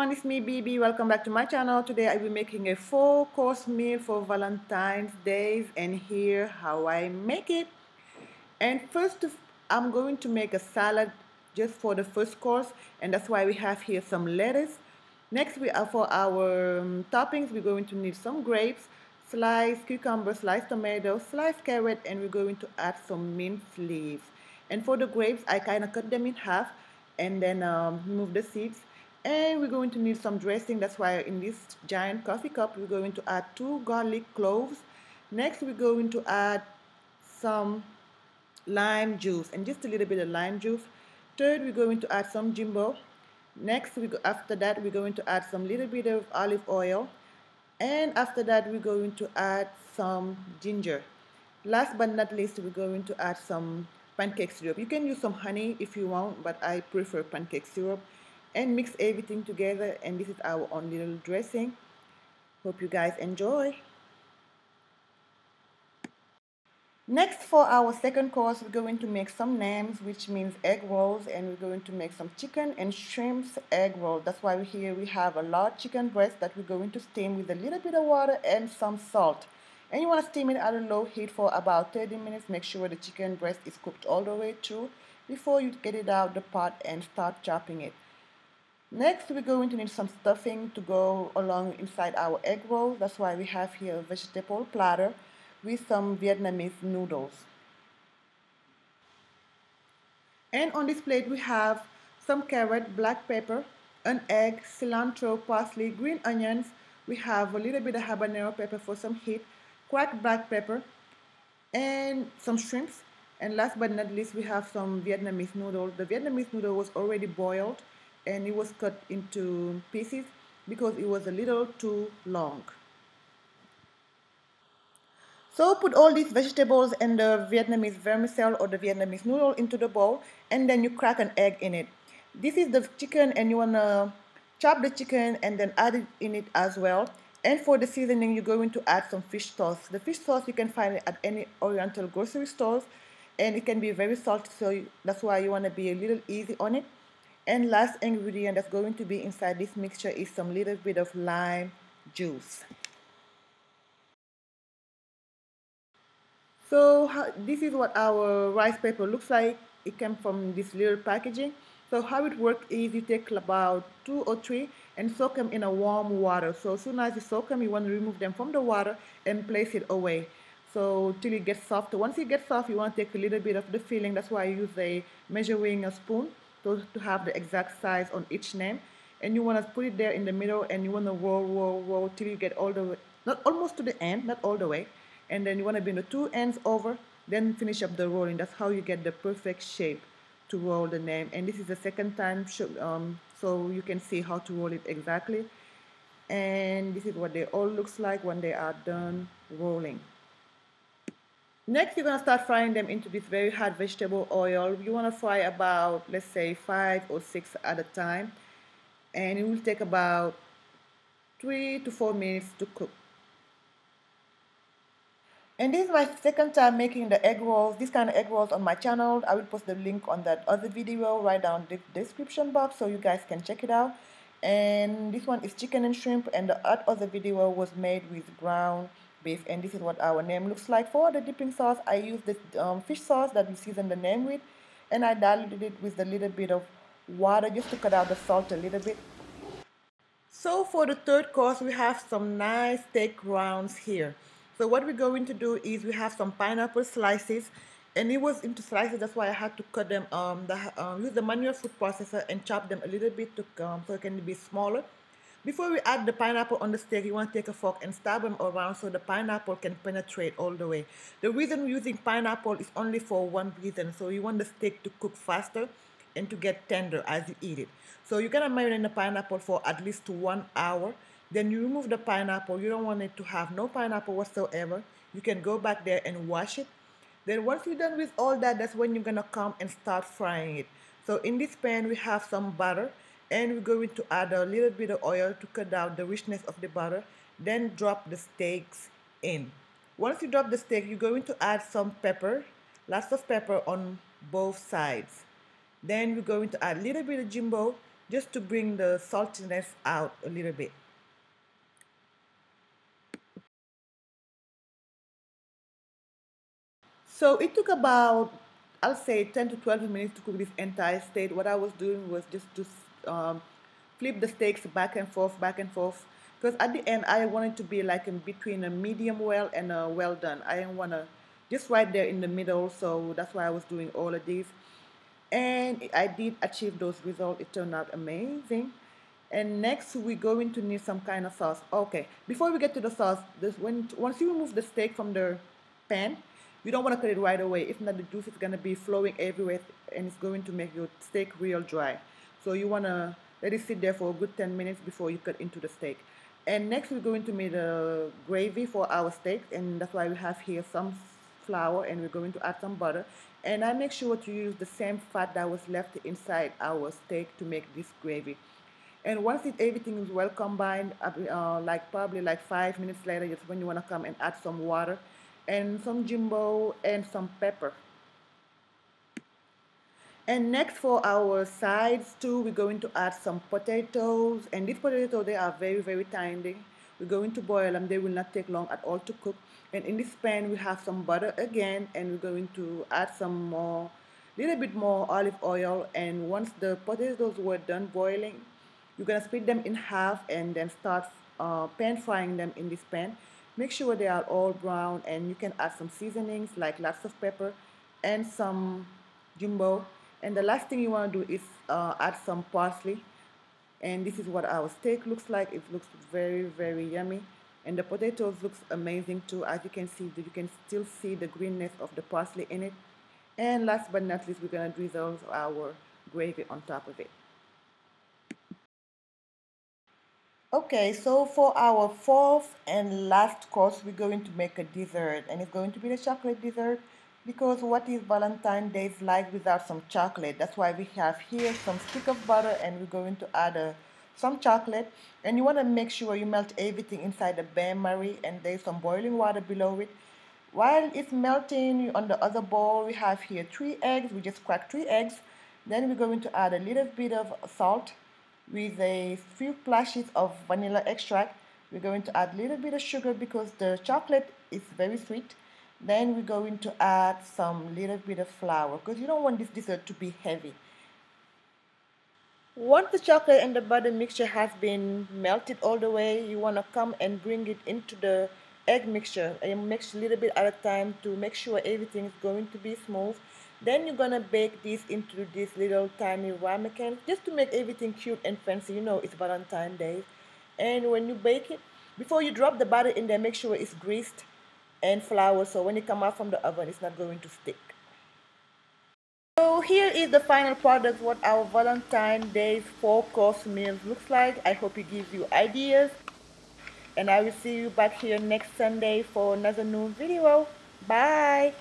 everyone, it's me BB. Welcome back to my channel. Today I will be making a 4-course meal for Valentine's Day, and here how I make it. And first I'm going to make a salad just for the first course, and that's why we have here some lettuce. Next, we are for our toppings, we're going to need some grapes, sliced cucumber, sliced tomato, sliced carrot, and we're going to add some mint leaves. And for the grapes, I kind of cut them in half and then remove the seeds. And we're going to need some dressing. That's why in this giant coffee cup, we're going to add 2 garlic cloves. Next, we're going to add some lime juice and just a little bit of lime juice. Third, we're going to add some jimbo. Next, after that, we're going to add some little bit of olive oil. And after that, we're going to add some ginger. Last but not least, we're going to add some pancake syrup. You can use some honey if you want, but I prefer pancake syrup. And mix everything together, and this is our own little dressing. Hope you guys enjoy. Next, for our second course, we're going to make some Nems, which means egg rolls, and we're going to make some chicken and shrimps egg roll. That's why here we have a large chicken breast that we're going to steam with a little bit of water and some salt. And you want to steam it at a low heat for about 30 minutes. Make sure the chicken breast is cooked all the way through before you get it out the pot and start chopping it. Next, we're going to need some stuffing to go along inside our egg roll. That's why we have here a vegetable platter with some Vietnamese noodles. And on this plate, we have some carrot, black pepper, an egg, cilantro, parsley, green onions. We have a little bit of habanero pepper for some heat, cracked black pepper, and some shrimps. And last but not least, we have some Vietnamese noodle. The Vietnamese noodle was already boiled, and it was cut into pieces because it was a little too long. So put all these vegetables and the Vietnamese vermicelle or the Vietnamese noodle into the bowl, and then you crack an egg in it. This is the chicken, and you want to chop the chicken and then add it in it as well. And for the seasoning, you're going to add some fish sauce. The fish sauce, you can find it at any Oriental grocery stores, and it can be very salty, so that's why you want to be a little easy on it. And last ingredient that's going to be inside this mixture is some little bit of lime juice. So this is what our rice paper looks like. It came from this little packaging. So how it works is you take about 2 or 3 and soak them in a warm water. So as soon as you soak them, you want to remove them from the water and place it away. So till it gets soft. Once it gets soft, you want to take a little bit of the filling. That's why I use a measuring spoon to have the exact size on each name. And you want to put it there in the middle, and you want to roll till you get all the way, not almost to the end, not all the way. And then you want to bring the 2 ends over, then finish up the rolling. That's how you get the perfect shape to roll the name. And this is the second time, so you can see how to roll it exactly. And this is what they all looks like when they are done rolling. Next, you're going to start frying them into this very hot vegetable oil. You want to fry about, let's say, 5 or 6 at a time. And it will take about 3 to 4 minutes to cook. And this is my second time making the egg rolls, this kind of egg rolls on my channel. I will post the link on that other video right down in the description box so you guys can check it out. And this one is chicken and shrimp, and the other video was made with ground beef. And this is what our name looks like. For the dipping sauce, I used this fish sauce that we seasoned the name with, and I diluted it with a little bit of water just to cut out the salt a little bit. So for the third course, we have some nice steak rounds here. So what we're going to do is we have some pineapple slices, and it was into slices. That's why I had to cut them. Use the manual food processor and chop them a little bit so it can be smaller. Before we add the pineapple on the steak, you want to take a fork and stab them around so the pineapple can penetrate all the way. The reason we're using pineapple is only for one reason. So you want the steak to cook faster and to get tender as you eat it. So you're gonna marinate the pineapple for at least 1 hour. Then you remove the pineapple. You don't want it to have no pineapple whatsoever. You can go back there and wash it. Then once you're done with all that, that's when you're gonna come and start frying it. So in this pan, we have some butter, and we're going to add a little bit of oil to cut down the richness of the butter. Then drop the steaks in. Once you drop the steak, you're going to add some pepper, lots of pepper on both sides. Then we're going to add a little bit of jimbo, just to bring the saltiness out a little bit. So it took about, I'll say, 10 to 12 minutes to cook this entire steak. What I was doing was just to flip the steaks back and forth, back and forth. Because at the end, I wanted to be like in between a medium well and a well done. I didn't want to just right there in the middle. So that's why I was doing all of these. And I did achieve those results. It turned out amazing. And next we're going to need some kind of sauce. Okay, before we get to the sauce, once you remove the steak from the pan, you don't want to cut it right away. If not, the juice is gonna be flowing everywhere, and it's going to make your steak real dry. So you wanna let it sit there for a good 10 minutes before you cut into the steak. And next we're going to make a gravy for our steak, and that's why we have here some flour, and we're going to add some butter. And I make sure to use the same fat that was left inside our steak to make this gravy. And once everything is well combined, like probably like 5 minutes later, just when you want to come and add some water and some jimbo and some pepper. And next for our sides too, we're going to add some potatoes. And these potatoes, they are very, very tiny. We're going to boil them. They will not take long at all to cook. And in this pan, we have some butter again. And we're going to add some more, little bit more olive oil. And once the potatoes were done boiling, you're going to split them in half and then start pan frying them in this pan. Make sure they are all brown, and you can add some seasonings like lots of pepper and some jumbo. And the last thing you want to do is add some parsley. And this is what our steak looks like. It looks very, very yummy. And the potatoes looks amazing too. As you can see, you can still see the greenness of the parsley in it. And last but not least, we're going to drizzle our gravy on top of it. Okay, so for our fourth and last course, we're going to make a dessert, and it's going to be the chocolate dessert, because what is Valentine's Day like without some chocolate? That's why we have here some stick of butter, and we're going to add some chocolate. And you want to make sure you melt everything inside the bain-marie, and there's some boiling water below it. While it's melting on the other bowl, we have here 3 eggs. We just cracked 3 eggs. Then we're going to add a little bit of salt with a few splashes of vanilla extract. We're going to add a little bit of sugar because the chocolate is very sweet. Then we're going to add some little bit of flour because you don't want this dessert to be heavy. Once the chocolate and the butter mixture has been melted all the way, you want to come and bring it into the egg mixture and mix a little bit at a time to make sure everything is going to be smooth. Then you're going to bake this into this little tiny ramekin just to make everything cute and fancy. You know, it's Valentine's Day. And when you bake it, before you drop the butter in there, make sure it's greased and flour so when it comes out from the oven, it's not going to stick. So here is the final product, what our Valentine's Day 4-course meal looks like. I hope it gives you ideas. And I will see you back here next Sunday for another new video. Bye!